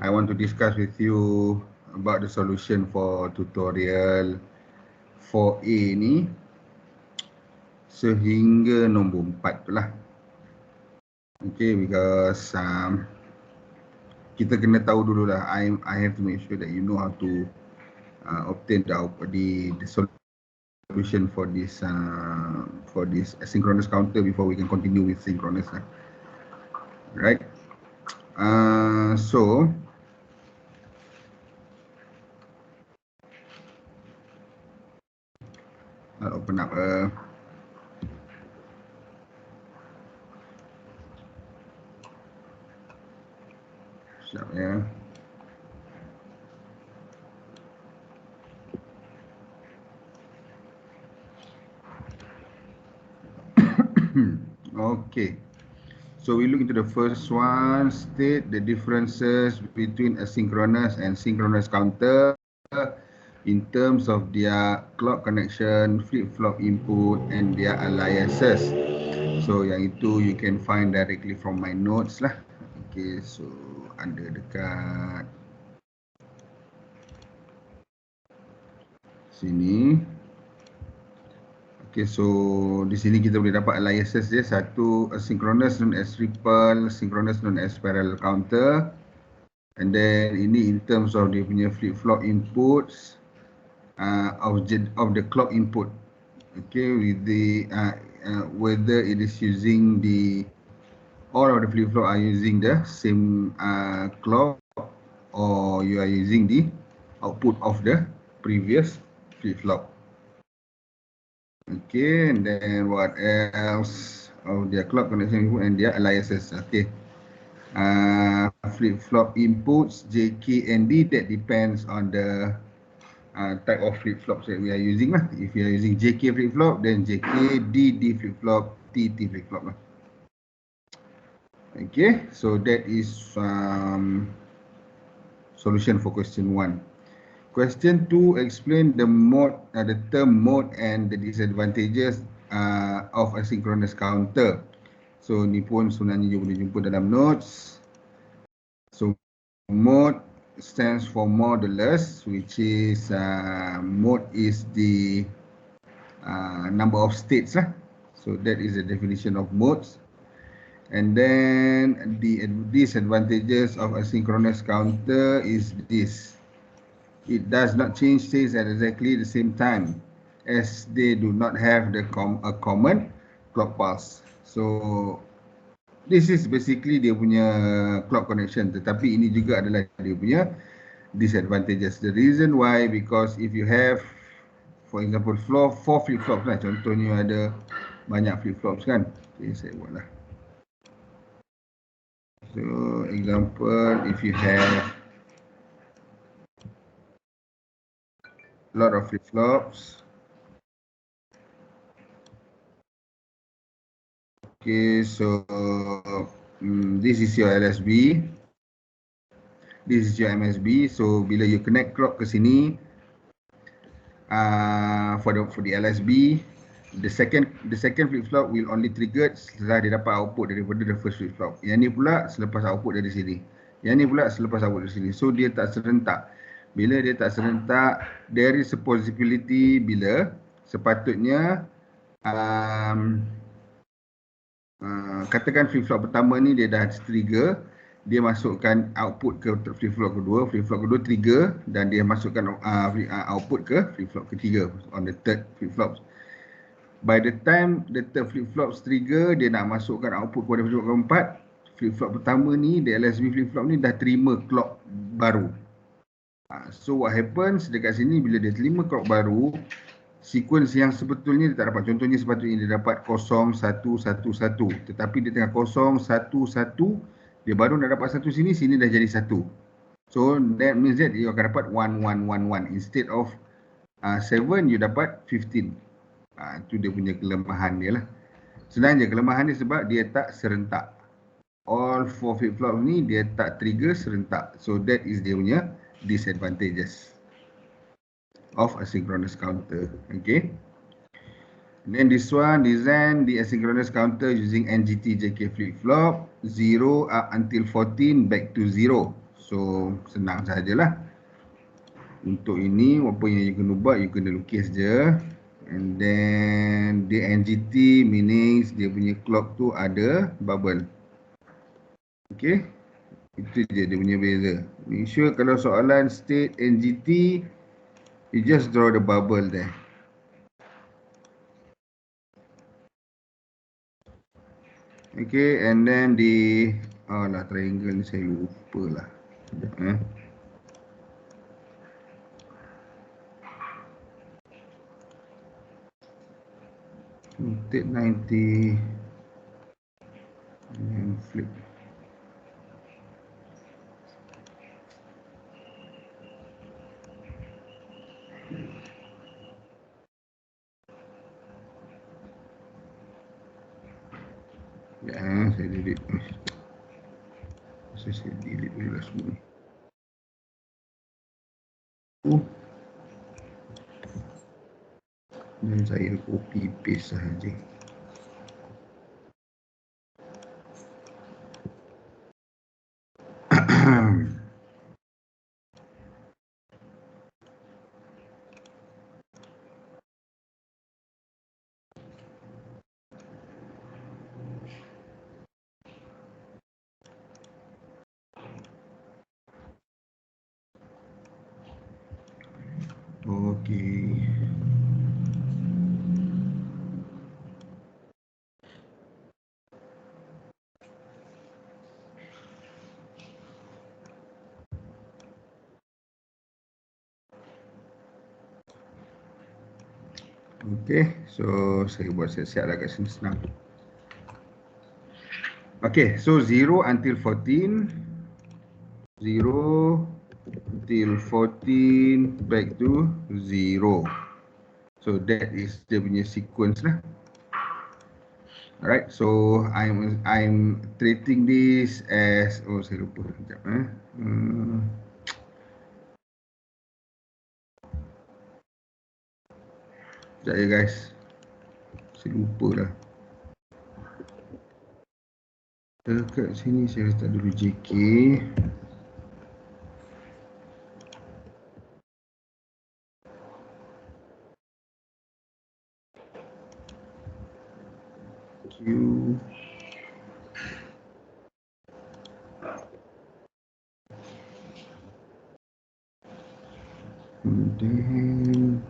I want to discuss with you about the solution for tutorial 4A ni sehingga nombor 4 tu lah. Okay, because kita kena tahu dulu lah. I have to make sure that you know how to obtain the solution for this asynchronous counter before we can continue with synchronous. Right. So I'll open up sekejap ya. Okay, so we look into the first one. State the differences between asynchronous and synchronous counter in terms of their clock connection, flip-flop input and their aliases. So yang itu you can find directly from my notes lah. Okay, so ada dekat sini. Okay, so di sini kita boleh dapat aliases dia. Satu, asynchronous known as ripple, synchronous known as parallel counter. And then ini in terms of dia punya flip-flop inputs of the clock input. Okay, with the whether it is using all of the flip-flop are using the same clock or you are using the output of the previous flip-flop. Okay, and then what else of their clock connection input and their aliases. Okay, flip-flop inputs J, K and D, that depends on the type of flip-flops that we are using lah. If you are using JK flip-flop, then JK, D flip-flop, T flip-flop lah. Okay, so that is solution for question 1. Question 2, explain the term mode and the disadvantages of asynchronous counter. So ni pun sebenarnya you boleh jumpa dalam notes. So mode stands for modulus, which is mode is the number of states lah. So that is the definition of modes. And then the disadvantages of asynchronous counter is this. It does not change states at exactly the same time as they do not have a common clock pulse. So this is basically dia punya clock connection, tetapi ini juga adalah dia punya disadvantages. The reason why, because if you have, for example, 4 flip-flops lah, contohnya ada banyak flip-flops kan. Okay, saya buatlah. So example, if you have lot of flip-flops. Okay, so this is your LSB. This is your MSB. So bila you connect clock ke sini, for the LSB, the second flip-flop will only trigger setelah dia dapat output daripada the first flip-flop. Yang ni pula selepas output dari sini. Yang ni pula selepas output dari sini. So dia tak serentak. Bila dia tak serentak, there is a possibility bila sepatutnya katakan flip-flop pertama ni dia dah trigger, dia masukkan output ke flip-flop kedua trigger dan dia masukkan output ke flip-flop ketiga on the third flip-flop. By the time the third flip-flop trigger, dia nak masukkan output kepada flip-flop keempat, flip-flop pertama ni, the LSB flip-flop ni dah terima clock baru. So what happens dekat sini, bila dia terima clock baru, sequence yang sebetulnya dia tak dapat. Contohnya sepatutnya dia dapat 0111, tetapi dia tengah 011, dia baru nak dapat 1 sini dah jadi 1. So that means that you akan dapat 1111 instead of 7, you dapat 15. Itu dia punya kelemahan dia lah. Senang je kelemahan dia sebab dia tak serentak. All 4 flip-flop ni dia tak trigger serentak. So that is dia punya disadvantages of asynchronous counter. Okay. And then this one, design the asynchronous counter using NGT JK flip-flop 0 up until 14 back to 0. So senang sajalah. Untuk ini apa yang you kena buat, you kena lukis je. And then DNGT means dia punya clock tu ada bubble. Okay, itu je dia punya beza. Make sure kalau soalan state NGT, you just draw the bubble there. Okay, and then di triangle ni saya lupa lah. Sekejap, Take 90 and flip. Ya, saya delete. Saya delete dulu lah semua ni. Dan saya copy paste sahaja. Okey. Okey, so saya buat siap-siap lah kat sini senang. Okay, so 0 until 14, 0 till 14, back to 0. So that is dia punya sequence lah. Alright, so I'm treating this as, saya lupa sekejap sekejap ya guys, saya lupa lah. Dekat sini saya letak dulu JK. Q. And then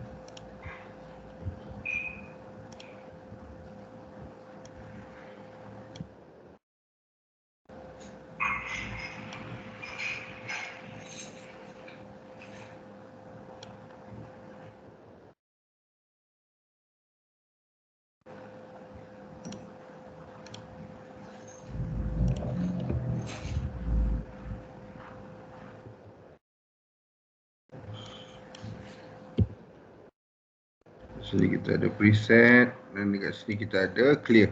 sini kita ada preset dan dekat sini kita ada clear.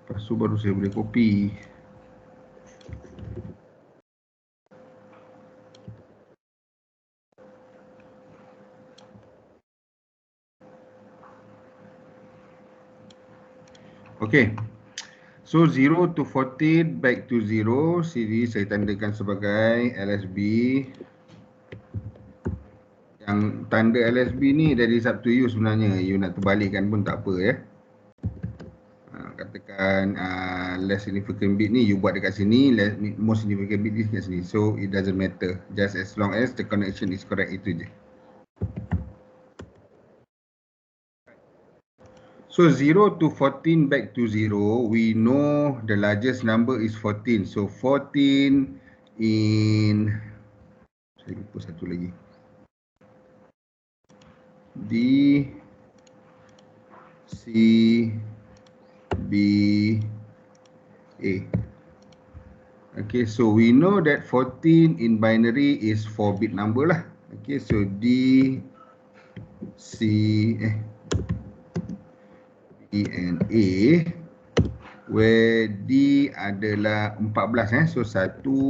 Lepas tu baru saya boleh copy. Okay, so 0 to 14 back to 0, sini saya tandakan sebagai LSB. Yang tanda LSB ni dari up to you sebenarnya, you nak terbalikkan pun tak apa ya. Katakan less significant bit ni you buat dekat sini, most significant bit ni dekat sini. So it doesn't matter, just as long as the connection is correct, itu je. So 0 to 14 back to 0, we know the largest number is 14. So 14 in, saya lupa satu lagi, D, C, B, A. Okay, so we know that 14 in binary is 4-bit number lah. Okay, so D, C, B and A, where D adalah 14 so 1, 1,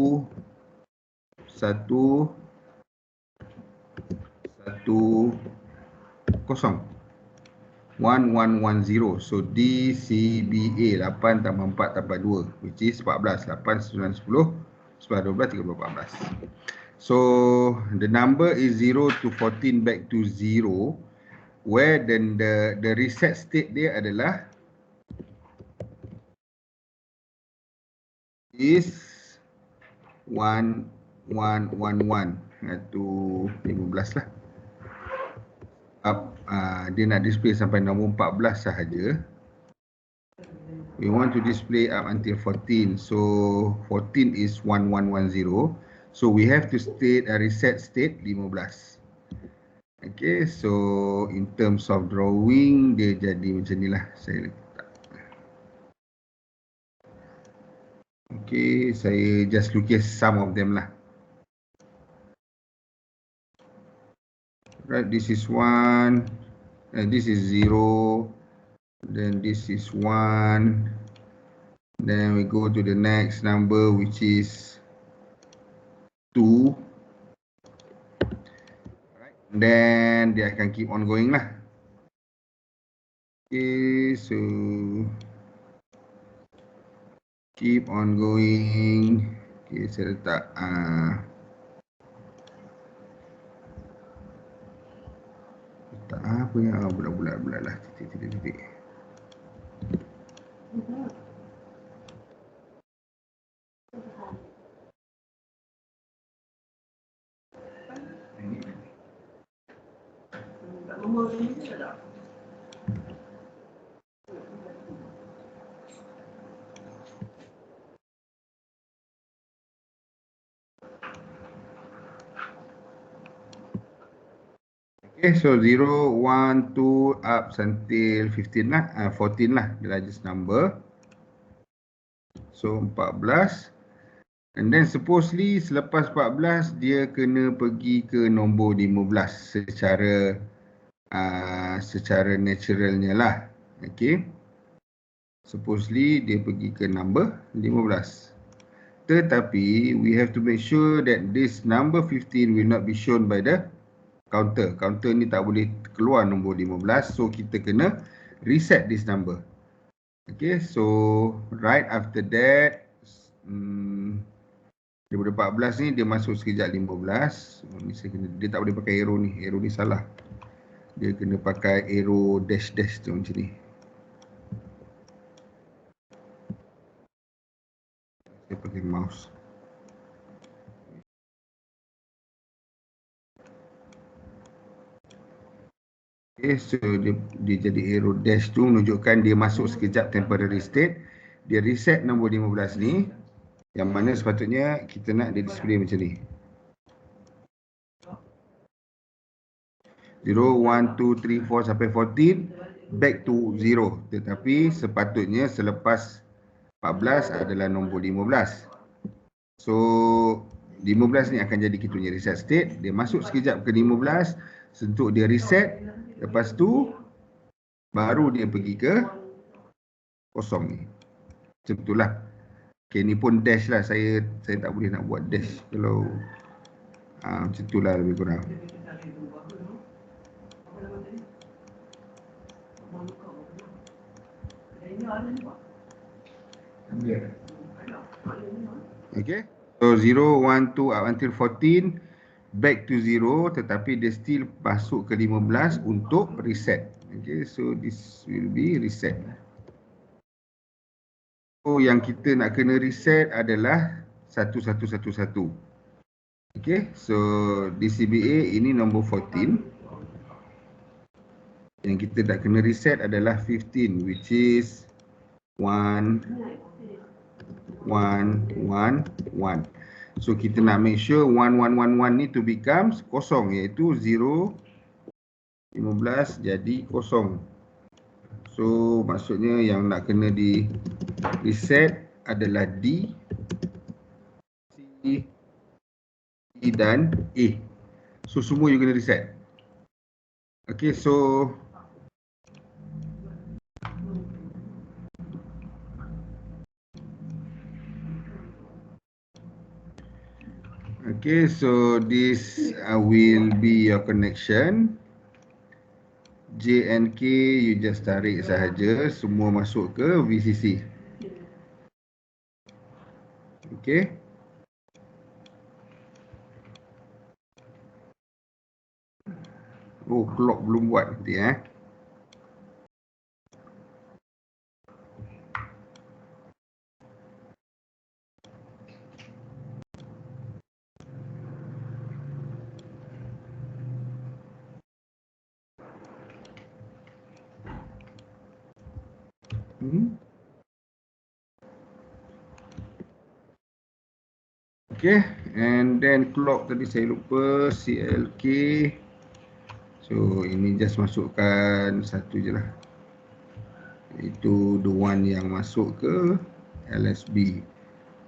1, 0. 1110. So DCBA 8 tambah 4 tambah 2 which is 14. 8, 9, 10, 11, 12, 13, 14. So the number is 0 to 14 back to 0, where then the reset state dia adalah is 1, 1, 1, 1 to 15 lah. Up, dia nak display sampai nombor 14 sahaja. We want to display up until 14. So 14 is 1110. So we have to state a reset state 15. Okay, so in terms of drawing dia jadi macam ni lah. Saya letak. Okay, saya just lukis some of them lah. Right, this is 1, and this is 0, then this is 1, then we go to the next number which is 2. Right, then dia akan keep on going lah. Okay, so keep on going. Okay, saya letak apa yang bulat-bulat lah, titik-titik. Okay, so 0, 1, 2 up until 15 lah, 14 lah, the largest number. So 14. And then supposedly selepas 14 dia kena pergi ke nombor 15 secara naturalnya lah. Okay. Supposedly dia pergi ke number 15. Tetapi we have to make sure that this number 15 will not be shown by the counter. Counter ni tak boleh keluar nombor 15. So kita kena reset this number. Okay, so right after that, daripada 14 ni dia masuk sekejap 15. Ni saya kena, dia tak boleh pakai arrow ni. Arrow ni salah. Dia kena pakai arrow dash tu macam ni. Saya pakai mouse. Okay, so dia jadi arrow dash tu menunjukkan dia masuk sekejap temporary state. Dia reset nombor 15 ni, yang mana sepatutnya kita nak dia display macam ni. 0, 1, 2, 3, 4 sampai 14 back to 0. Tetapi sepatutnya selepas 14 adalah nombor 15. So 15 ni akan jadi kita punya reset state. Dia masuk sekejap ke 15, sentuh dia reset. Lepas tu baru dia pergi ke kosong ni. Macam itulah. Okay, ni pun dash lah. Saya tak boleh nak buat dash kalau macam itulah lebih kurang. Okay, so 0, 1, 2 up until 14 back to 0, tetapi dia still masuk ke 15 untuk reset. Okay, so this will be reset. So yang kita nak kena reset adalah 1111. Okay, so DCBA ini nombor 14. Yang kita nak kena reset adalah 15, which is 1, 1, 1, 1. So kita nak make sure 1111 ni to becomes kosong, iaitu 0, 15 jadi kosong. So maksudnya yang nak kena di reset adalah D, C, E dan A. So semua you kena reset. Okay, so this will be your connection. J and K you just tarik sahaja, semua masuk ke VCC. Okay. Oh, clock belum buat nanti Okay, and then clock tadi saya lupa CLK. So ini just masukkan satu je lah, itu the one yang masuk ke LSB.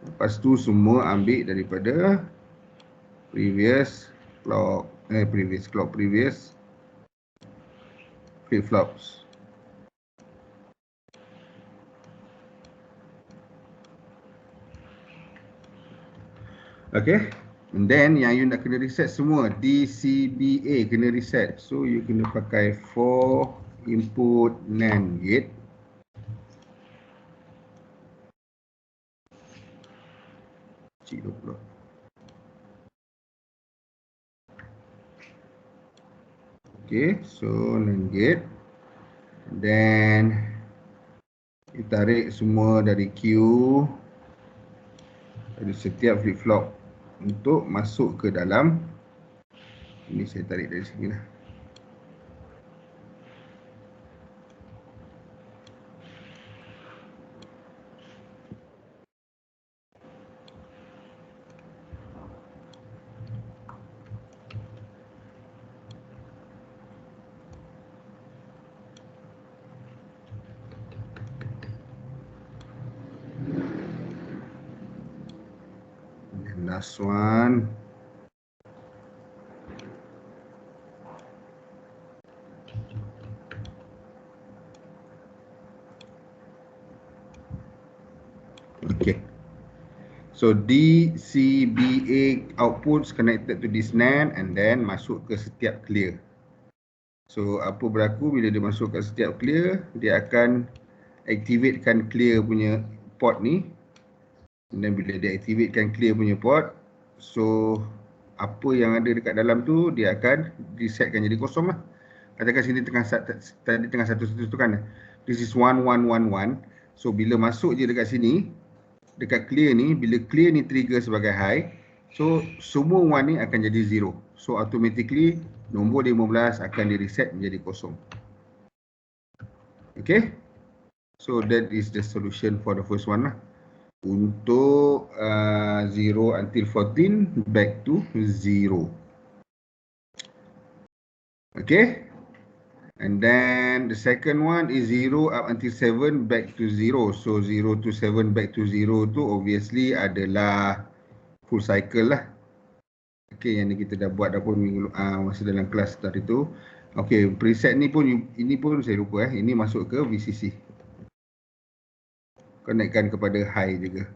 Lepas tu semua ambil daripada previous flip flops. Okay, and then yang you nak kena reset semua DCBA kena reset. So you kena pakai 4 input NAND gate. Cik pula. Okay, so NAND gate. Then you tarik semua dari queue, dari setiap flip flop untuk masuk ke dalam. Ini saya tarik dari sini lah. And last one. Okay. So DCBA outputs connected to this NAND and then masuk ke setiap clear. So apa berlaku bila dia masuk ke setiap clear, dia akan activatekan clear punya port ni. Dan bila dia activatekan clear punya port, so apa yang ada dekat dalam tu dia akan resetkan jadi kosong lah. Katakan sini tadi tengah satu tu kan, this is 1111. So bila masuk je dekat sini, dekat clear ni, bila clear ni trigger sebagai high, so semua 1 ni akan jadi 0. So automatically nombor 15 akan di reset menjadi kosong. Okay, so that is the solution for the first one lah. Untuk 0 until 14 back to 0. Okay, and then the second one is 0 up until 7 back to 0. So 0 to 7 back to 0 tu obviously adalah full cycle lah. Okay, yang ni kita dah buat dah pun masa dalam kelas tadi tu. Okay, preset ni pun, ini pun saya lupa ini masuk ke VCC. Connectkan kepada high juga.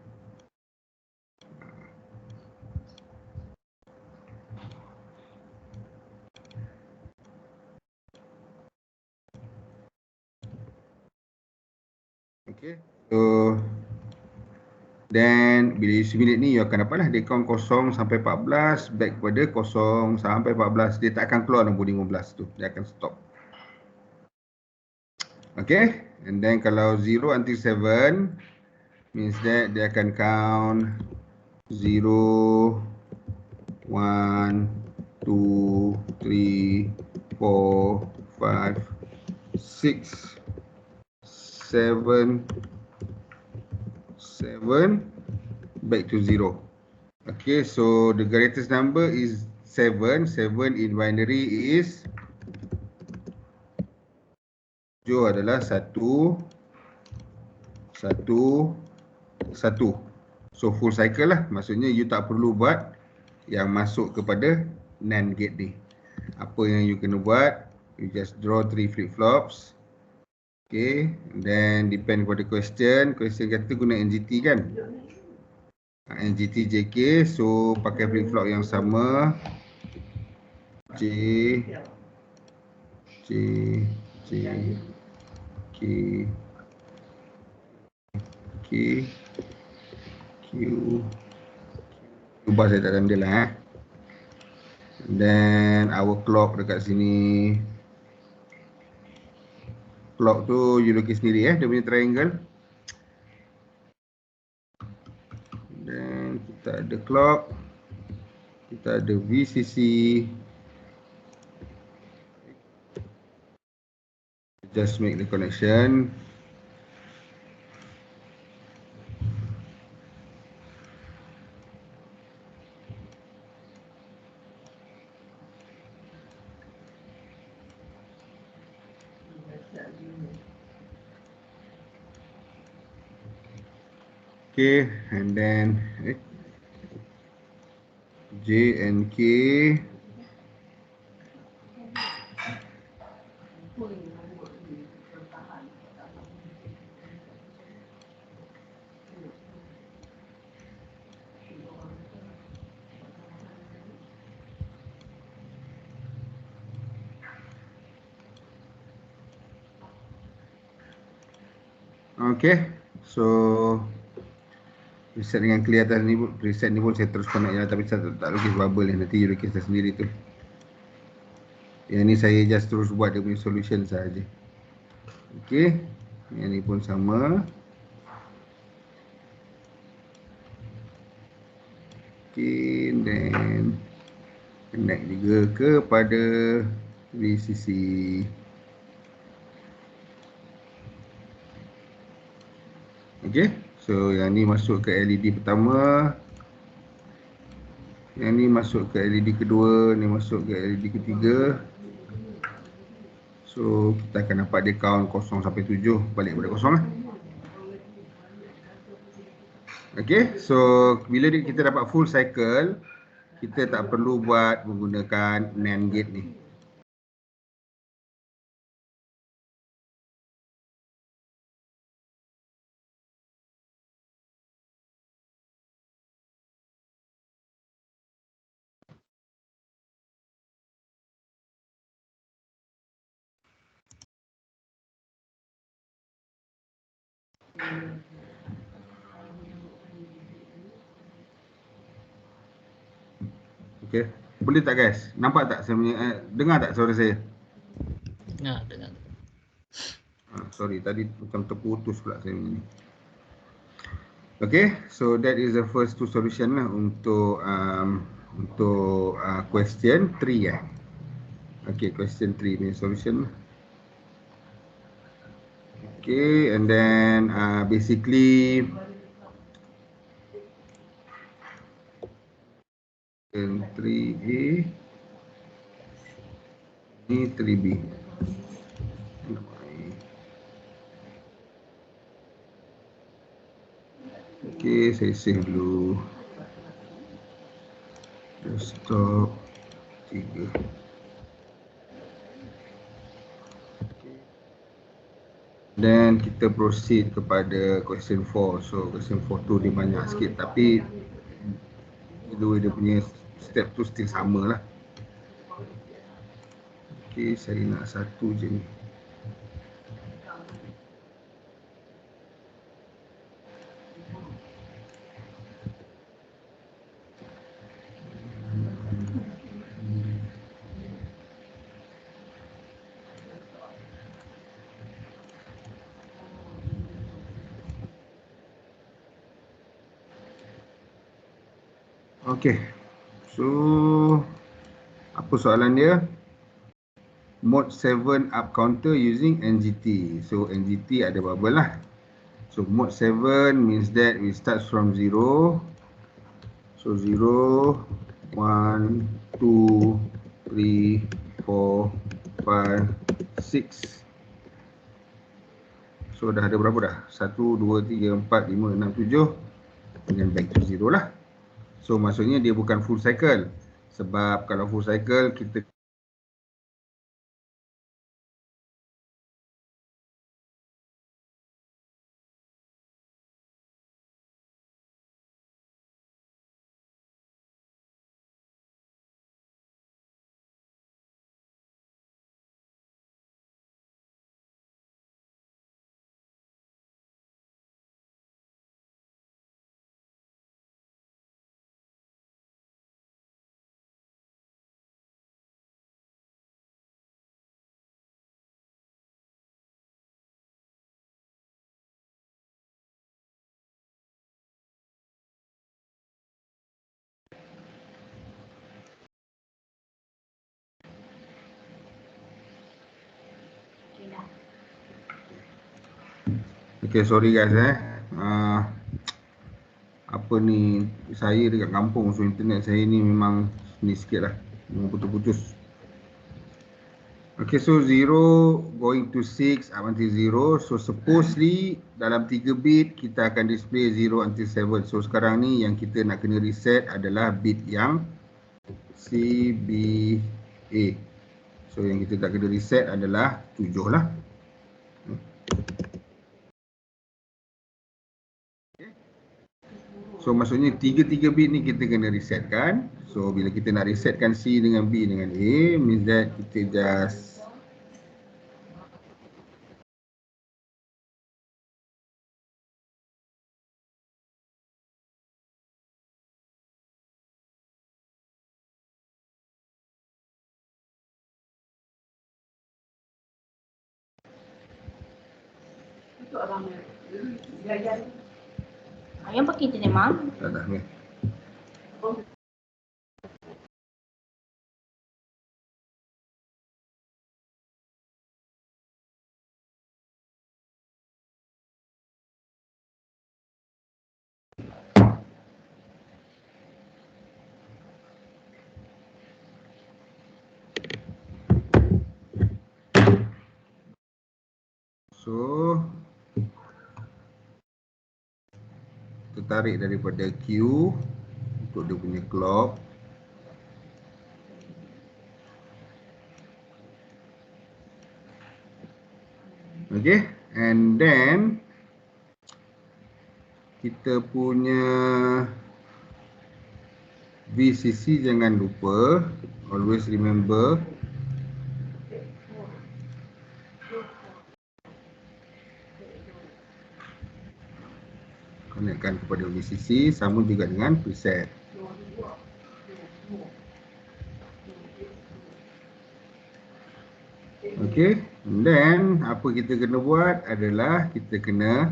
Okay, so then bila isi minit ni you akan dapat lah, dia count 0 sampai 14, back kepada 0 sampai 14. Dia tak akan keluar nombor 15 tu, dia akan stop. Okay, and then kalau 0 until 7 means that dia akan count 0, 1, 2, 3, 4, 5, 6, 7, 7 back to 0. Okay, so the greatest number is 7. 7 in binary is adalah 1, 1, 1. So full cycle lah. Maksudnya you tak perlu buat yang masuk kepada NAND gate ni. Apa yang you kena buat, you just draw 3 flip flops. Okay, then depend pada question. Question kata guna NGT kan, NGT JK. So pakai flip flop yang sama, J, J, K, K, Q, ubah saya tak tanda lah. Then our clock dekat sini. Clock tu you lukis sendiri dia punya triangle. Then kita ada clock. Kita ada VCC. Just make the connection. Okay, and then J and K. Okay, so preset dengan clear atas ni, preset ni pun saya terus connect je, tapi saya tak lukis bubble ni, nanti you lukis sendiri tu. Yang ni saya just terus buat dia punya solution saja. Okay, yang ni pun sama. Okay, then connect juga kepada VCC. Okay, so yang ni masuk ke LED pertama, yang ni masuk ke LED kedua, ni masuk ke LED ketiga. So kita akan dapat dia count 0 sampai 7, balik pada 0 lah. Okay, so bila kita dapat full cycle, kita tak perlu buat menggunakan NAND gate ni. Okay, boleh tak guys? Nampak tak saya punya, dengar tak suara saya? Dengar. Sorry, tadi macam terputus pula saya punya ni. Okay, so that is the first two solution lah untuk question 3 ya. Okay, question 3 ni solution. Okay, and then basically 3A ni 3B. Okay, saya save dulu. Desktop 3. Then kita proceed kepada question 4. So question 4 tu dia banyak sikit, tapi dua dia punya step tu still sama lah. Okay, saya nak satu je ni. Okay, so apa soalan dia? Mode 7 up counter using NGT. So NGT ada bubble lah. So mode 7 means that we start from 0. So 0, 1, 2, 3, 4, 5, 6. So dah ada berapa dah? 1, 2, 3, 4, 5, 6, 7. Dengan back to 0 lah. So maksudnya dia bukan full cycle. Sebab kalau full cycle kita Okay, sorry guys apa ni, saya dekat kampung, so internet saya ni memang ni sikit lah, memang putus-putus. Okay, so 0 going to 6 up until 0. So supposedly dalam 3 bit kita akan display 0 until 7. So sekarang ni yang kita nak kena reset adalah bit yang CBA. So yang kita tak kena reset adalah 7 lah. So maksudnya 3 bit ni kita kena resetkan. So bila kita nak resetkan C dengan B dengan A, means that kita just Ayam pakai internet mak? tak dah ni. So kita tarik daripada Q untuk dia punya clock. Okay, and then kita punya VCC jangan lupa, always remember konekkan kepada VCC, sama juga dengan preset. Okay, and then apa kita kena buat adalah kita kena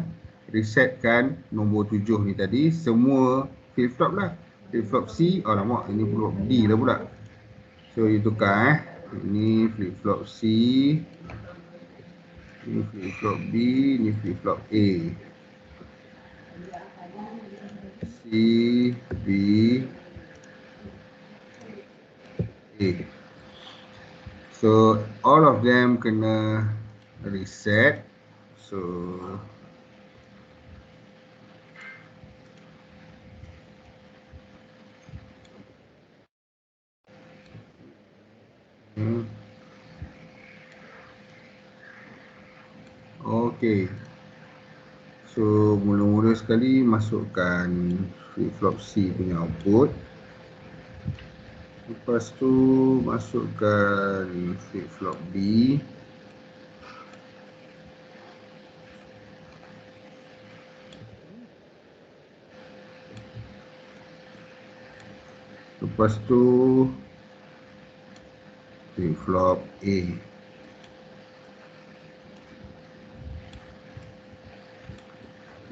resetkan nombor 7 ni tadi, semua flip-flop lah. Flip-flop C, alamak ini flip-flop D lah pula. So you tukar ini flip-flop C, ini flip-flop B, ini flip-flop A. C, B, A. So all of them kena reset. So okay. So mula-mula sekali masukkan flip-flop C punya output. Lepas tu masukkan flip-flop B. Lepas tu flip-flop A.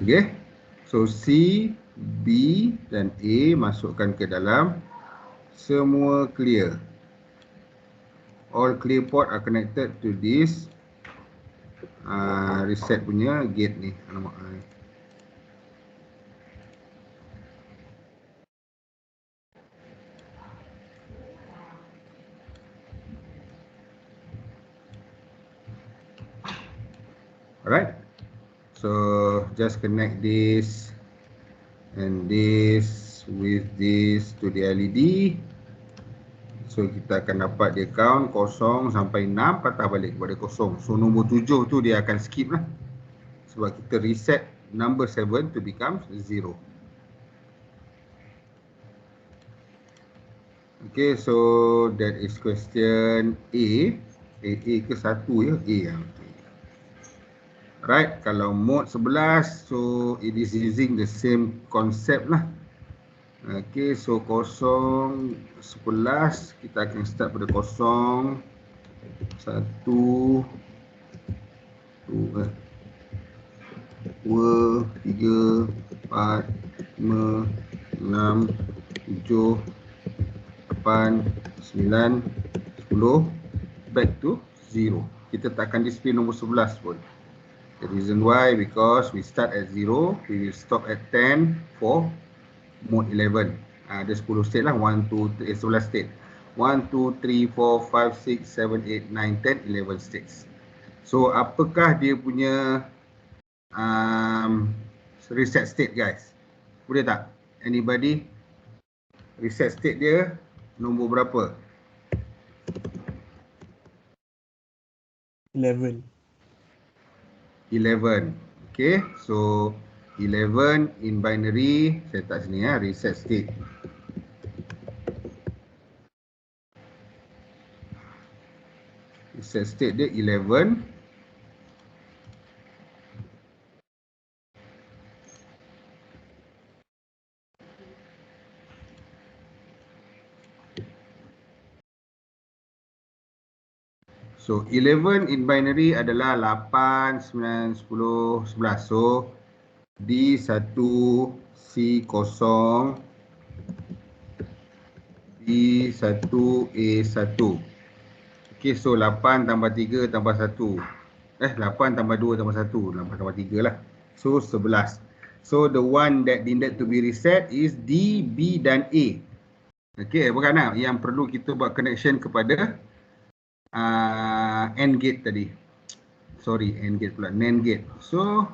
Okay, so C, B dan A masukkan ke dalam, semua clear. All clear port are connected to this reset punya gate ni. Alamak. Alright, so just connect this and this with this to the LED. So kita akan dapat dia count 0 sampai 6, patah balik kepada 0. So nombor 7 tu dia akan skip lah, sebab kita reset number 7 to become 0. Okay, so that is question A. A ke 1 ya? A yang right, kalau mode 11, so it is using the same concept lah. Okay, so 0, 11, kita akan start pada 0, 1, 2, 3, 4, 5, 6, 7, 8, 9, 10, back to 0. Kita tak akan display nombor 11 pun. The reason why, because we start at 0, we will stop at 10 for mode 11. Ada 10 state lah, 1, 2, 3, 11 state. 1, 2, 3, 4, 5, 6, 7, 8, 9, 10, 11 states. So, apakah dia punya reset state, guys? Boleh tak? Anybody? Reset state dia nombor berapa? 11. Okay, so 11 in binary, saya tak sini ya, reset state. Reset state dia 11. So 11 in binary adalah 8, 9, 10, 11. So D1, C0, B1, A1. Okay, so 8 tambah 3 tambah 1. 8 tambah 2 tambah 1. 8 tambah 3 lah. So 11. So the one that needed to be reset is D, B dan A. Okay, bukan nak? Yang perlu kita buat connection kepada AND gate tadi. Sorry, AND gate pula, NAND gate. So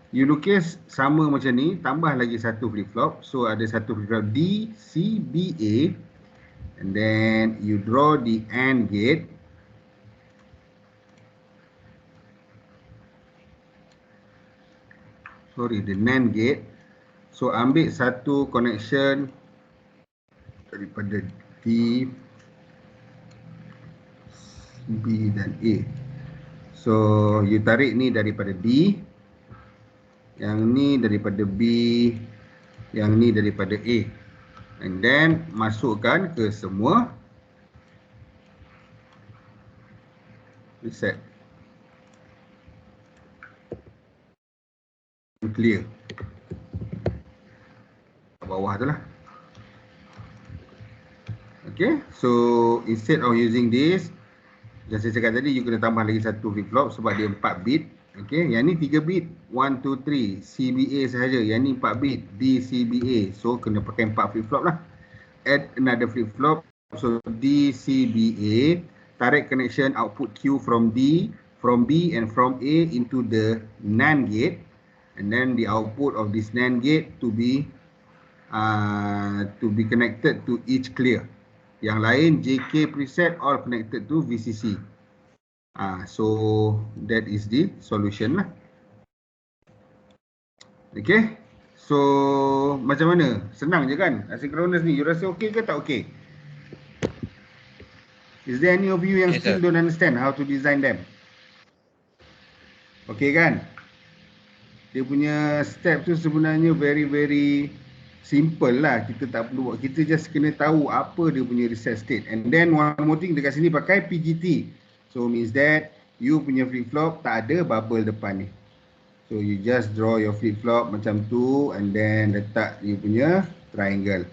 you lukis sama macam ni, tambah lagi satu flip flop. So ada satu flip flop D, C, B, A. And then you draw the AND gate. Sorry, the NAND gate. So ambil satu connection daripada D, B dan A. So you tarik ni daripada D, yang ni daripada B, yang ni daripada A. And then masukkan ke semua reset. Clear. Kat bawah tu lah. Okay, so instead of using this, yang saya cakap tadi, you kena tambah lagi satu flip flop sebab dia 4 bit. Okay, yang ni 3 bit, 1, 2, 3, CBA sahaja. Yang ni 4 bit, DCBA. So kena pakai 4 flip flop lah. Add another flip flop. So DCBA, tarik connection output Q from D, from B and from A into the NAND gate. And then the output of this NAND gate to be connected to each clear. Yang lain JK preset all connected to VCC. So that is the solution lah. Okay. So macam mana? Senang je kan? Asynchronous ni. You rasa okay ke tak okay? Is there any of you yang still don't understand how to design them? Okay kan? Dia punya step tu sebenarnya very simple lah. Kita tak perlu buat. Kita just kena tahu apa dia punya reset state. And then one more thing, dekat sini pakai PGT. So means that you punya flip flop tak ada bubble depan ni. So you just draw your flip flop macam tu and then letak you punya triangle.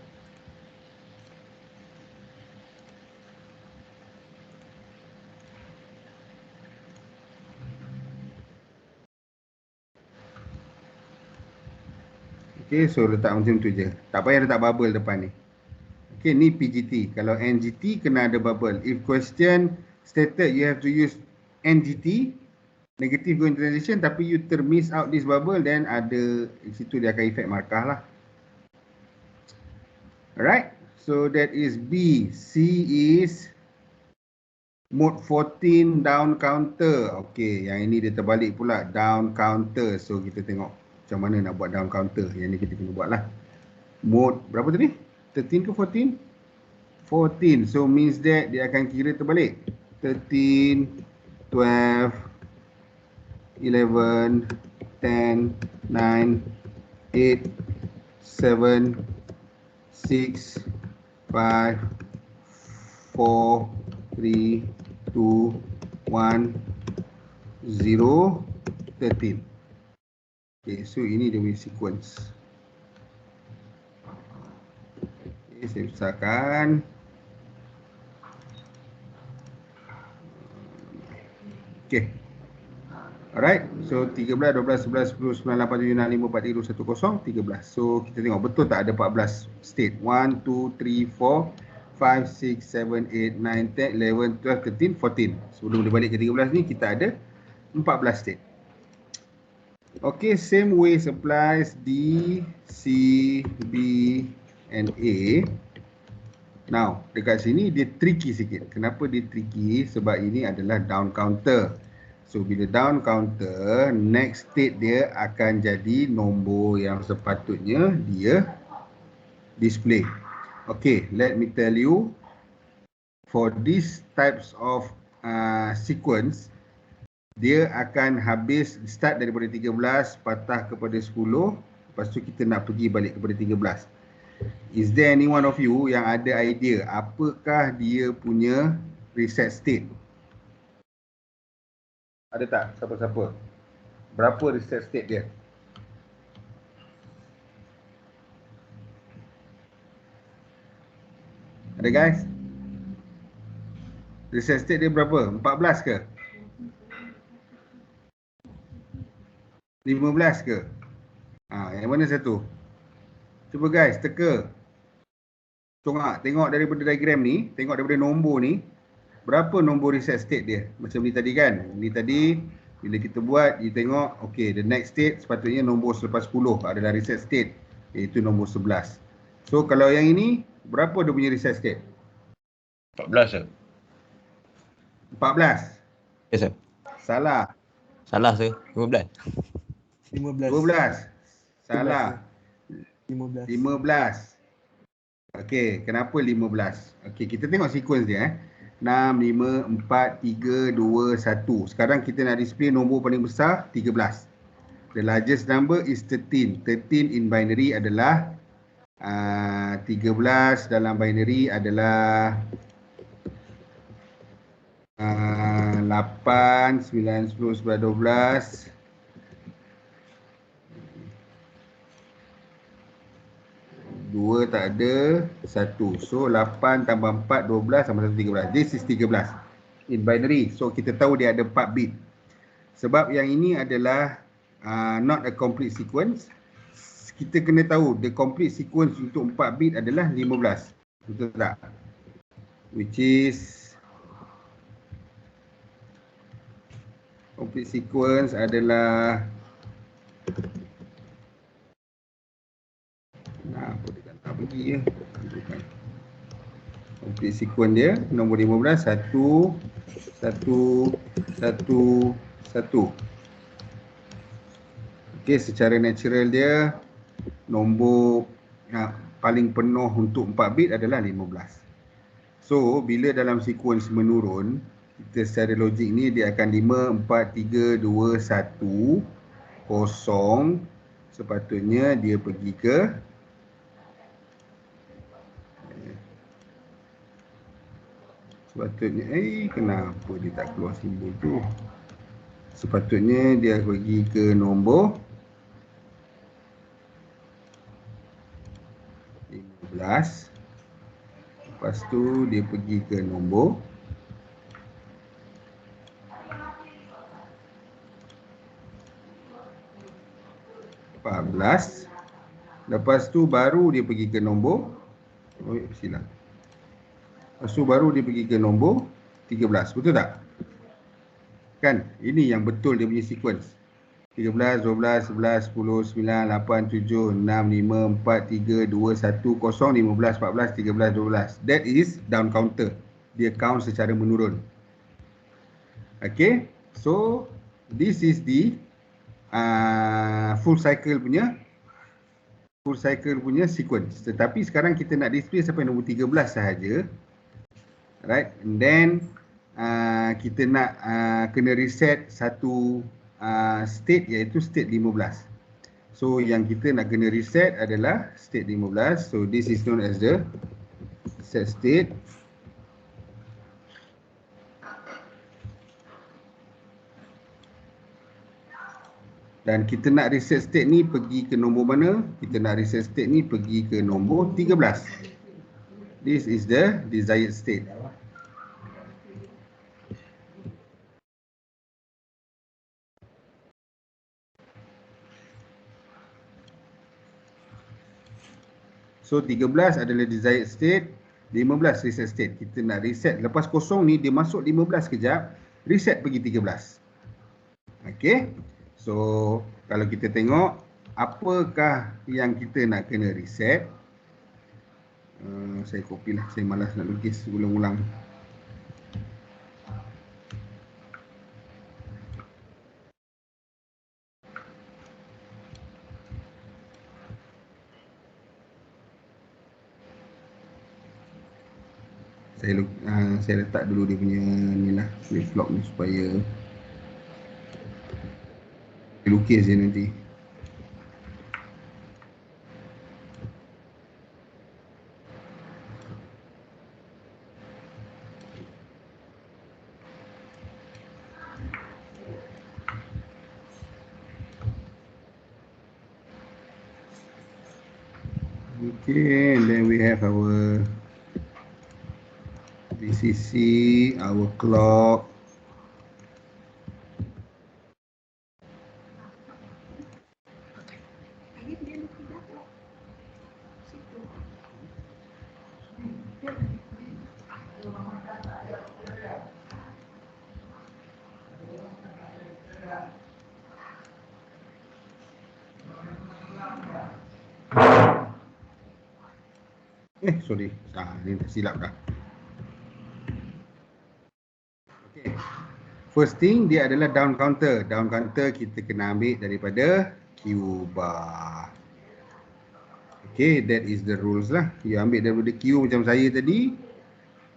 Okay, so letak macam tu je. Tak payah letak bubble depan ni. Okay, ni PGT. Kalau NGT kena ada bubble. If question stated you have to use NGT, negative going transition, tapi you termiss out this bubble, then ada di situ dia akan efek markah lah. Alright, so that is B. C is mode 14 down counter. Okay, yang ini dia terbalik pula, down counter. So kita tengok macam mana nak buat down counter. Yang ni kita kena buat lah. Mode berapa tadi? 13 ke 14? 14. So means that dia akan kira terbalik. 13, 12, 11, 10, 9, 8, 7, 6, 5, 4, 3, 2, 1, 0, 13. Okay, so ini dia punya sequence. Okay, saya besarkan. Okay. Alright, so 13, 12, 11, 10, 9, 8, 7, 6, 5, 4, 3, 2, 1, 0, 13. So kita tengok betul tak ada 14 state. 1, 2, 3, 4, 5, 6, 7, 8, 9, 10, 11, 12, 13, 14. Sebelum dia balik ke 13 ni kita ada 14 state. Okay, same way applies D, C, B and A. Now, dekat sini dia tricky sikit. Kenapa dia tricky? Sebab ini adalah down counter. So, bila down counter, next state dia akan jadi nombor yang sepatutnya dia display. Okay, let me tell you. For these types of sequence, dia akan habis start daripada 13, patah kepada 10. Lepas tu kita nak pergi balik kepada 13. Is there any one of you yang ada idea apakah dia punya reset state? Ada tak? Siapa-siapa? Berapa reset state dia? Ada guys? Reset state dia berapa? 14 ke? 15 ke? Yang mana satu? Cuba guys, teka. Tengok daripada diagram ni, tengok daripada nombor ni, berapa nombor reset state dia? Macam ni tadi kan? Ni tadi, bila kita buat, you tengok, okay, the next state sepatutnya nombor selepas 10 adalah reset state, iaitu nombor 11. So, kalau yang ini, berapa dia punya reset state? 14 sir. 14? Yes sir. Salah. Salah sir. 15. 12? Salah. 15. Okey, kenapa 15? Okey, kita tengok sequence dia 6, 5, 4, 3, 2, 1. Sekarang kita nak display nombor paling besar 13. The largest number is 13. 13 in binary adalah 13 dalam binary adalah 8, 9, 10, 11, 12. 2 tak ada, 1. So 8 tambah 4, 12 tambah 1, 13. This is 13 in binary. So kita tahu dia ada 4 bit. Sebab yang ini adalah not a complete sequence. Kita kena tahu the complete sequence untuk 4 bit adalah 15. Betul tak? Which is complete sequence adalah apa dia tak pergi ya. Complete sequence dia nombor 15 1 1 1 1. Okey, secara natural dia nombor paling penuh untuk 4 bit adalah 15. So bila dalam sequence menurun, kita secara logik ni dia akan 5 4 3 2 1 0. Sepatutnya dia pergi ke kenapa dia tak keluar simbol tu? Sepatutnya dia pergi ke nombor 15. Lepas tu dia pergi ke nombor 14. Lepas tu baru dia pergi ke nombor silap. Lepas tu baru dia pergi ke nombor 13. Betul tak? Kan? Ini yang betul dia punya sequence. 13, 12, 11, 10, 9, 8, 7, 6, 5, 4, 3, 2, 1, 0, 15, 14, 13, 12. That is down counter. Dia count secara menurun. Okay. So, this is the full cycle punya sequence. Tetapi sekarang kita nak display sampai nombor 13 sahaja. Right, and then kita nak kena reset satu state, iaitu state 15. So yang kita nak kena reset adalah state 15. So this is known as the set state. Dan kita nak reset state ni pergi ke nombor mana? Kita nak reset state ni pergi ke nombor 13. This is the desired state. So 13 adalah desired state, 15 reset state. Kita nak reset. Lepas kosong ni dia masuk 15 kejap, reset pergi 13. Okey. So kalau kita tengok apakah yang kita nak kena reset. Saya copy lah, saya malas nak lukis ulang-ulang. Saya letak dulu dia punya ni lah, flip flop ni supaya lukis je nanti. Okay, and then we have our VCC, our clock. Sorry. Ni silap dah. Okay. First thing dia adalah down counter. Down counter kita kena ambil daripada Q bar. Okay, that is the rules lah. You ambil daripada Q macam saya tadi.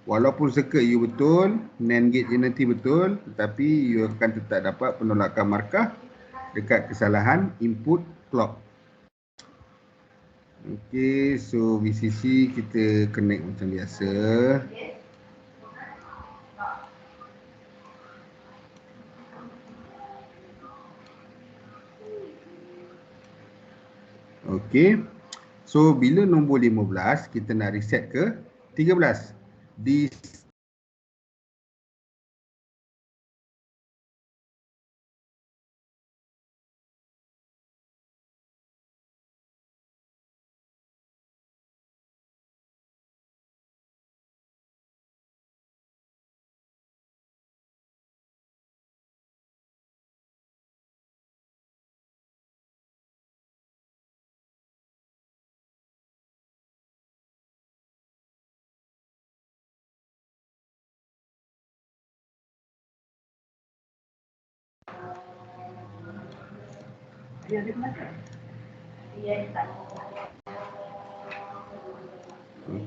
Walaupun circuit you betul, NAND gate je nanti betul, tetapi you akan tetap dapat penolakan markah dekat kesalahan input clock. Okay, so VCC kita connect macam biasa. Okay, so bila nombor 15 kita nak reset ke 13. Di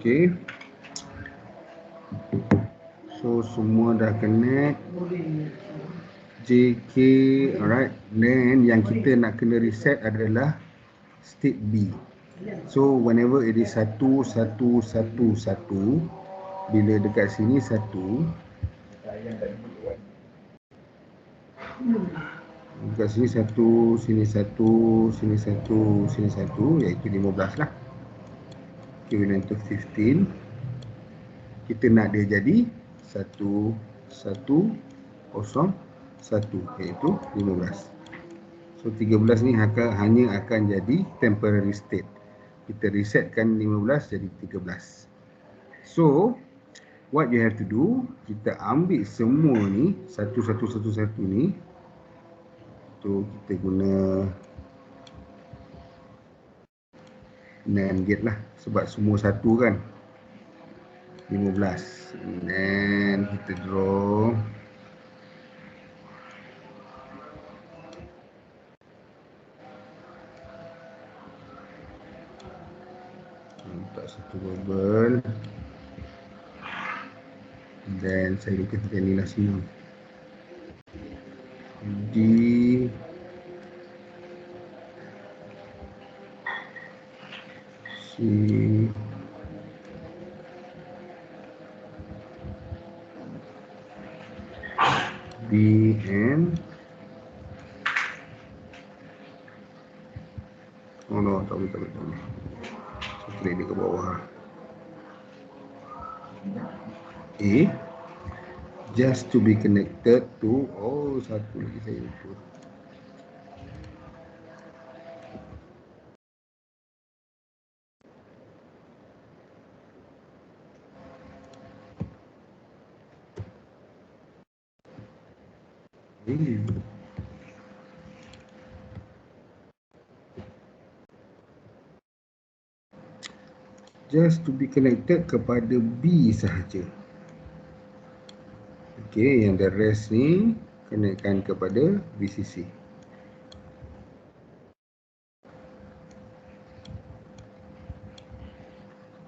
Okay. So semua dah connect. JK, alright. Then yang kita nak kena reset adalah state B. So whenever it is 1 1 1 1, bila dekat sini 1, dekat sini 1, sini 1, sini 1, sini 1, iaitu 15 lah. Equivalent to 15. Kita nak dia jadi 1 1 0 1, iaitu 15. So 13 ni hanya akan jadi temporary state. Kita resetkan 15 jadi 13. So what you have to do, kita ambil semua ni 1 1 1 1 ni. So kita guna NAND gate lah, sebab semua satu kan, 15. And then kita draw letak satu bubble. Dan saya lukis macam ni lah sini. D C B N. Oh no, tak boleh. So klik dia ke bawah. A just to be connected to, oh satu lagi saya lupa. Just to be connected kepada B sahaja. Okey, yang the rest ni kenakan kepada VCC.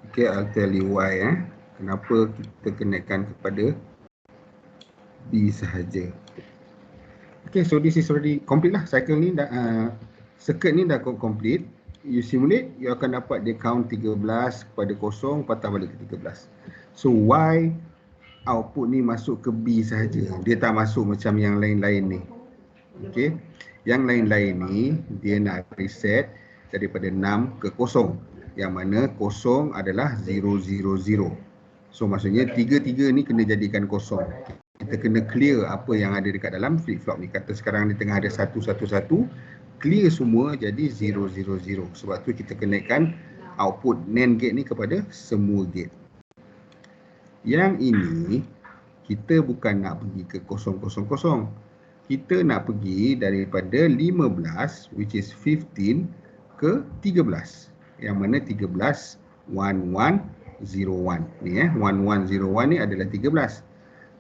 Okay, I'll tell you why kenapa kita kenakan kepada B sahaja. Okay, so this is already complete lah. Cycle ni dah, circuit ni dah complete. You simulate, you akan dapat dia count 13 kepada 0, patah balik ke 13. So why output ni masuk ke B sahaja? Dia tak masuk macam yang lain-lain ni. Okay, yang lain-lain ni dia nak reset daripada 6 ke 0. Yang mana 0 adalah 0, 0, 0. So maksudnya 3, 3 ni kena jadikan 0. Kita kena clear apa yang ada dekat dalam flip-flop ni. Kata sekarang di tengah ada 1, 1, 1. Clear semua jadi 0, 0, 0. Sebab tu kita kenakan output NAND gate ni kepada semua gate. Yang ini kita bukan nak pergi ke 0, 0, 0. Kita nak pergi daripada 15 which is 15 ke 13. Yang mana 13 1101 ni 1101 ni adalah 13.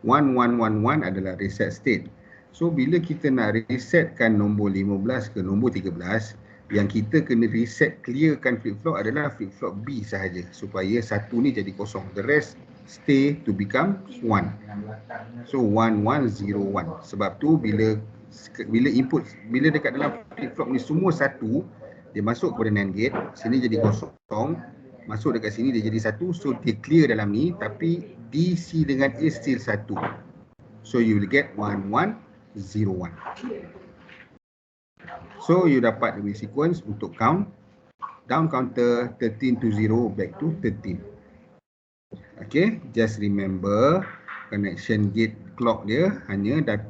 1111 adalah reset state. So bila kita nak resetkan nombor 15 ke nombor 13, yang kita kena reset clearkan flip-flop adalah flip-flop B sahaja supaya satu ni jadi kosong. The rest stay to become 1. So 1101. Sebab tu bila input, bila dekat dalam flip-flop ni semua satu, dia masuk kepada NAND gate, sini jadi kosong, masuk dekat sini dia jadi satu, so dia clear dalam ni, tapi DC dengan A still satu. So you will get 1101. So you dapat the sequence untuk count. Down counter 13 to 0, back to 13. Okay, just remember connection gate clock dia hanya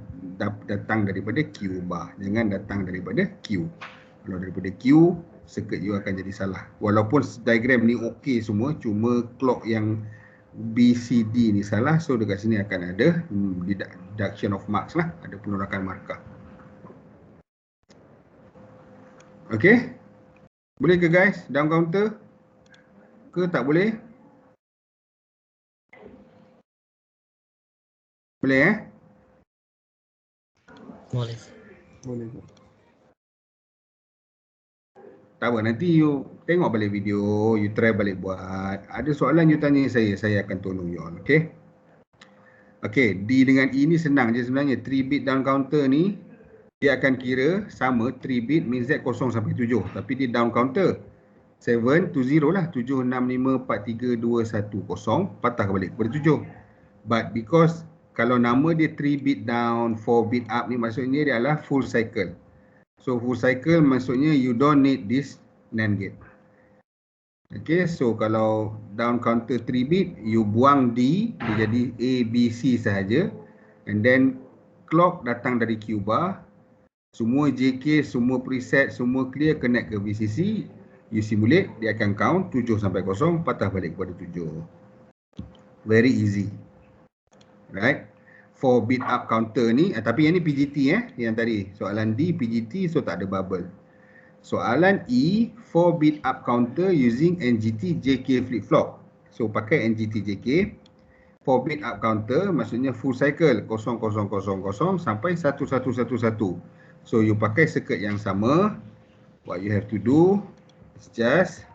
datang daripada Q bar, jangan datang daripada Q. Kalau daripada Q, circuit you akan jadi salah. Walaupun diagram ni okey semua, cuma clock yang BCD ni salah, so dekat sini akan ada deduction of marks lah, ada penolakan markah. Okay, boleh ke guys down counter ke tak boleh? Boleh Boleh. Boleh. Tak apa, nanti you tengok balik video, you try balik buat. Ada soalan you tanya saya akan tolong you all, okay? Okay, D dengan E ni senang je sebenarnya. 3 bit down counter ni, dia akan kira sama 3 bit means that 0 sampai 7. Tapi dia down counter 7 to 0 lah. 7, 6, 5, 4, 3, 2, 1, 0. Patah balik kepada 7. But because kalau nama dia 3 bit down, 4 bit up ni maksudnya dia adalah full cycle. So full cycle maksudnya you don't need this NAND gate. Okay, so kalau down counter 3 bit, you buang D, dia jadi A, B, C sahaja. And then clock datang dari Q bar. Semua JK, semua preset, semua clear, connect ke VCC. You simulate, dia akan count 7 sampai 0, patah balik kepada 7. Very easy. Right? 4 bit up counter ni, tapi yang ni PGT yang tadi. Soalan D PGT, so tak ada bubble. Soalan E, 4 bit up counter using NGT JK flip-flop. So pakai NGT JK, 4 bit up counter maksudnya full cycle 0000 sampai 1111. So you pakai circuit yang sama. What you have to do is just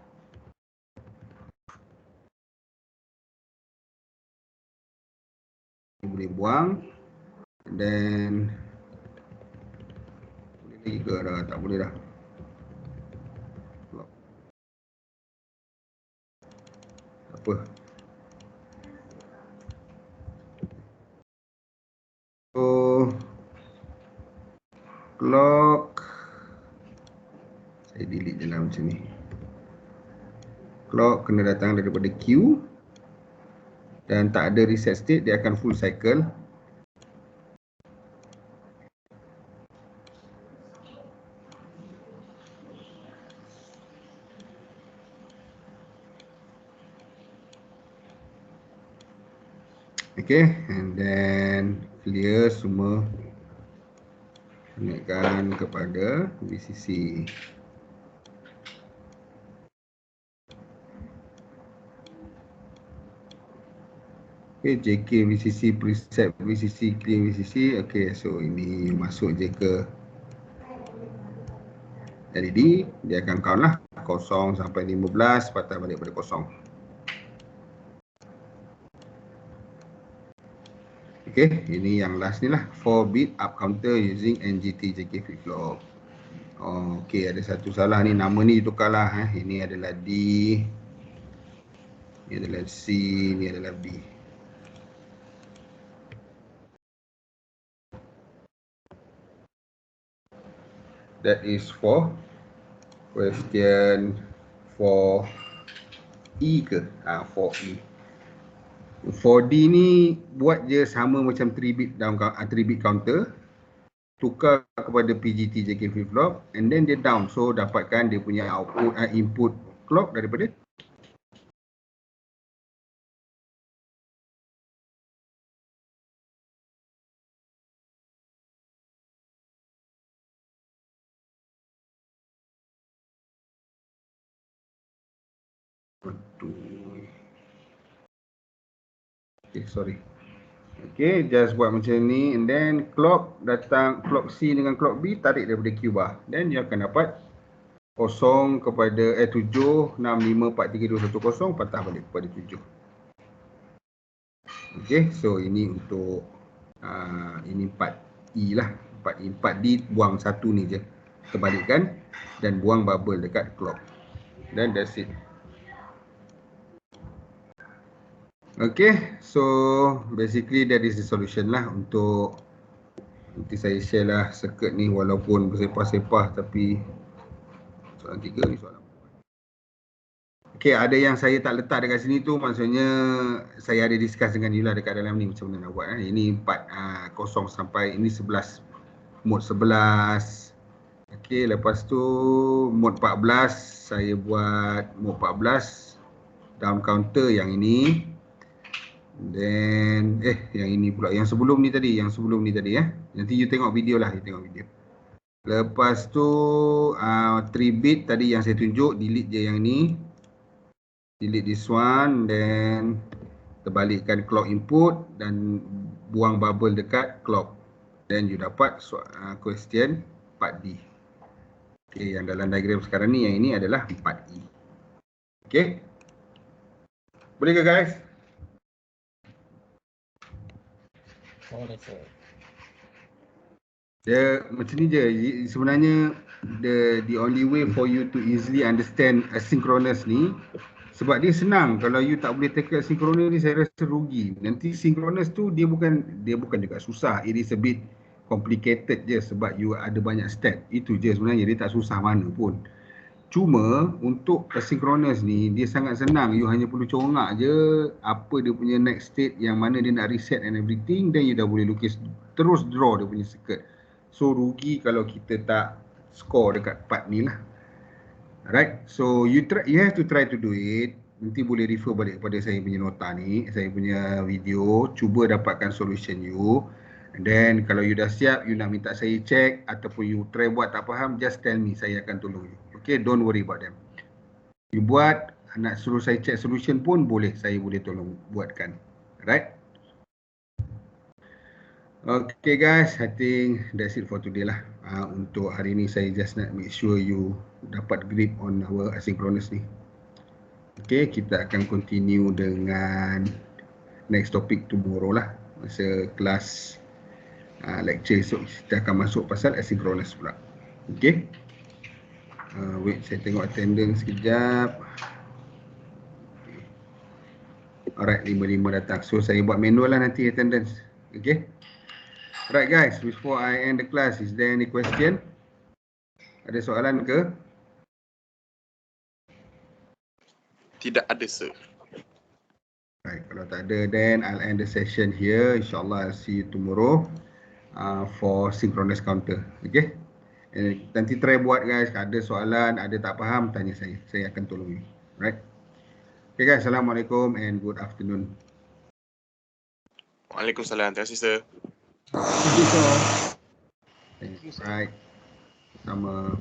boleh buang, and then boleh lagi ke dah, tak boleh dah. Apa? So clock, saya delete je lah macam ni. Clock kena datang daripada Q dan tak ada reset state, dia akan full cycle. Okay, and then clear semua naikkan kepada VCC. Okay, JK VCC, preset VCC, clear VCC. Okay, so ini masuk je ke LED. Dia akan count lah 0 sampai 15, patah balik pada 0. Okay, ini yang last ni lah, 4 bit up counter using NGT JK flip flop. Oh, okay, ada satu salah ni, nama ni tukar lah. Ini adalah D, ini adalah C, ini adalah B. That is for question 4E ke? 4E. 4D ni buat je sama macam 3 bit down 3 bit counter, tukar kepada PGT JK flip flop, and then dia down, so dapatkan dia punya output input clock daripada okay, sorry. Okay, just buat macam ni, and then clock datang, clock C dengan clock B tarik daripada Q bar, then dia akan dapat 0 kepada 7, 6, 5, 4, 3, 2, 1, 0, patah balik kepada 7. Okay, so ini untuk ini 4E lah, 4E, 4D buang satu ni je, terbalikkan, dan buang bubble dekat clock, then that's it. Okay, so basically that is the solution lah. Untuk nanti saya share lah circuit ni, walaupun bersepah-sepah, tapi soalan 3 ni soalan. Okay, ada yang saya tak letak dekat sini tu, maksudnya saya ada discuss dengan you lah dekat dalam ni macam mana nak buat. Ini 4 0 sampai ini 11, mode 11. Okay, lepas tu mode 14 saya buat mode 14 down counter yang ini. Then yang ini pula, yang sebelum ni tadi, nanti you tengok video lah, Lepas tu 3 bit tadi yang saya tunjuk, delete je yang ni, delete this one, then terbalikkan clock input dan buang bubble dekat clock, then you dapat question 4D. Okay, yang dalam diagram sekarang ni, yang ini adalah 4E. Okay, boleh ke guys? Boleh, sir. Dia macam ni je sebenarnya. The only way for you to easily understand asynchronous ni, sebab dia senang. Kalau you tak boleh tackle asynchronous ni, saya rasa rugi. Nanti synchronous tu dia bukan juga susah, it is a bit complicated je, sebab you ada banyak step. Itu je sebenarnya, dia tak susah mana pun. Cuma untuk asynchronous ni dia sangat senang. You hanya perlu congak je apa dia punya next state, yang mana dia nak reset and everything, then you dah boleh lukis, terus draw dia punya circuit. So rugi kalau kita tak score dekat part ni lah. Alright, so you have to try to do it. Nanti boleh refer balik kepada saya punya nota ni, saya punya video, cuba dapatkan solution you. And then kalau you dah siap, you nak minta saya check ataupun you try buat tak faham, just tell me, saya akan tolong you. Okay, don't worry about them. You buat, nak suruh saya check solution pun boleh, saya boleh tolong buatkan. Alright. Okay guys, I think that's it for today lah. Untuk hari ni saya just nak make sure you dapat grip on our asynchronous ni. Okay, kita akan continue dengan next topic tomorrow lah. Masa kelas lecture esok kita akan masuk pasal asynchronous pula. Okay. Wait, saya tengok attendance sekejap. Alright, 5 datang. So saya buat manual lah nanti attendance. Okay. Alright guys, before I end the class, is there any question? Ada soalan ke? Tidak ada, sir. Alright, kalau tak ada, then I'll end the session here. InsyaAllah I'll see you tomorrow for synchronous counter. Okay. Nanti try buat guys, ada soalan, ada tak faham, tanya saya. Saya akan tolong you. Right. Okay guys, Assalamualaikum and good afternoon. Waalaikumsalam. Terima kasih, sir. Terima kasih, sir. Right. Sama.